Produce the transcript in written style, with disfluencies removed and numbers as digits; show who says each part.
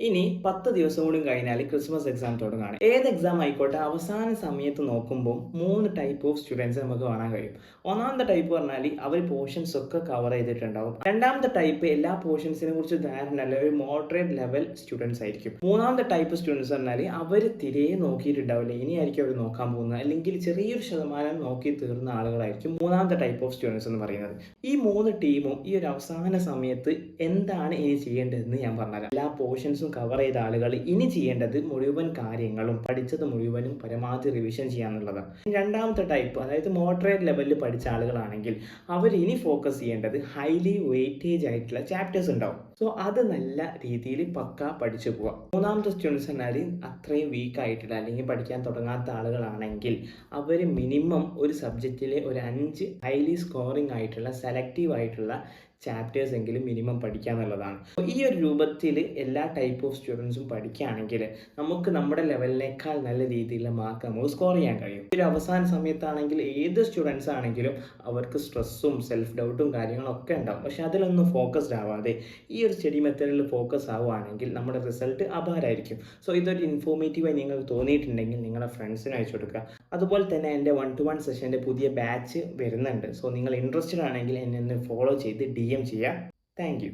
Speaker 1: ഇനി 10 ദിവസം കൂടി കഴിഞ്ഞാൽ ക്രിസ്മസ് എക്സാം തുടങ്ങുകയാണ്. ഏത് എക്സാം ആയിക്കോട്ടെ അവസാന സമയത്ത് നോക്കുമ്പോൾ 3 ടൈപ്പ് ഓഫ് സ്റ്റുഡൻസ് നമുക്ക് കാണാൻ കഴിയും. ഒന്നാമത്തെ ടൈപ്പ് പറഞ്ഞാൽ അവർ പോർഷൻസ് ഒക്കെ കവർ ചെയ്തിട്ടുണ്ടാവും. രണ്ടാമത്തെ ടൈപ്പ് എല്ലാ പോർഷൻസിനെ കുറിച്ച് ധാരണ അല്ല, ഒരു മോഡറേറ്റ് ലെവൽ സ്റ്റുഡൻസ് ആയിരിക്കും. മൂന്നാമത്തെ ടൈപ്പ് സ്റ്റുഡൻസ് പറഞ്ഞാൽ അവർ തിരെ നോക്കിയിട്ടുണ്ടാവില്ല, ഇനിയായിരിക്കും അവർ നോക്കാൻ പോകുന്നത്, അല്ലെങ്കിൽ ചെറിയൊരു ശതമാനം നോക്കി തീർന്ന ആളുകളായിരിക്കും മൂന്നാമത്തെ ടൈപ്പ് ഓഫ് സ്റ്റുഡൻസ് എന്ന് പറയുന്നത്. ഈ 3 ടീമും ഈ ഒരു അവസാന സമയത്ത് എന്താണ് ഇനി ചെയ്യേണ്ടതെന്ന് ഞാൻ പറഞ്ഞുതരാം. എല്ലാ പോർഷൻസും കവർ ചെയ്ത ആളുകൾ ഇനി ചെയ്യേണ്ടത് മുഴുവൻ കാര്യങ്ങളും പഠിച്ചത് മുഴുവനും പരമാവധി റിവിഷൻ ചെയ്യാന്നുള്ളതാണ്. രണ്ടാമത്തെ ടൈപ്പ്, അതായത് മോഡറേറ്റ് ലെവലിൽ പഠിച്ച ആളുകളാണെങ്കിൽ അവർ ഇനി ഫോക്കസ് ചെയ്യേണ്ടത് ഹൈലി വെയിറ്റേജ് ആയിട്ടുള്ള ചാപ്റ്റേഴ്സ് ഉണ്ടാവും. സോ അത് നല്ല രീതിയിൽ പക്ക പഠിച്ചു പോവാം. മൂന്നാമത്തെ സ്റ്റുഡൻസ് എന്നാൽ അത്രയും വീക്ക് ആയിട്ടുള്ള അല്ലെങ്കിൽ പഠിക്കാൻ തുടങ്ങാത്ത ആളുകളാണെങ്കിൽ അവർ മിനിമം ഒരു സബ്ജക്റ്റിൽ ഒരു 5 ഹൈലി സ്കോറിംഗ് ആയിട്ടുള്ള സെലക്റ്റീവ് ആയിട്ടുള്ള ചാപ്റ്റേഴ്സ് എങ്കിലും മിനിമം പഠിക്കുക എന്നുള്ളതാണ്. ഈ ഒരു രൂപത്തിൽ എല്ലാ ടൈപ്പ് ഓഫ് സ്റ്റുഡൻസും പഠിക്കുകയാണെങ്കിൽ നമുക്ക് നമ്മുടെ ലെവലിനേക്കാൾ നല്ല രീതിയിലുള്ള മാർക്ക് നമുക്ക് സ്കോർ ചെയ്യാൻ കഴിയും. ഒരു അവസാന സമയത്താണെങ്കിൽ ഏത് സ്റ്റുഡൻസ് ആണെങ്കിലും അവർക്ക് സ്ട്രെസ്സും സെൽഫ് ഡൗട്ടും കാര്യങ്ങളൊക്കെ ഉണ്ടാവും. പക്ഷെ അതിലൊന്നും ഫോക്കസ്ഡ് ആവാതെ ഈ ഒരു സ്റ്റഡി മെത്തേഡിൽ ഫോക്കസ് ആവുകയാണെങ്കിൽ നമ്മുടെ റിസൾട്ട് അപാരമായിരിക്കും. സോ ഇതൊരു ഇൻഫോർമേറ്റീവായി നിങ്ങൾക്ക് തോന്നിയിട്ടുണ്ടെങ്കിൽ നിങ്ങളുടെ ഫ്രണ്ട്സിന് അയച്ചു കൊടുക്കുക. അതുപോലെ തന്നെ എൻ്റെ 1-to-1 സെഷൻ്റെ പുതിയ ബാച്ച് വരുന്നുണ്ട്. സോ നിങ്ങൾ ഇൻട്രസ്റ്റഡ് ആണെങ്കിൽ എന്നെ ഒന്ന് ഫോളോ ചെയ്ത് DM ചെയ്യുക. Thank you.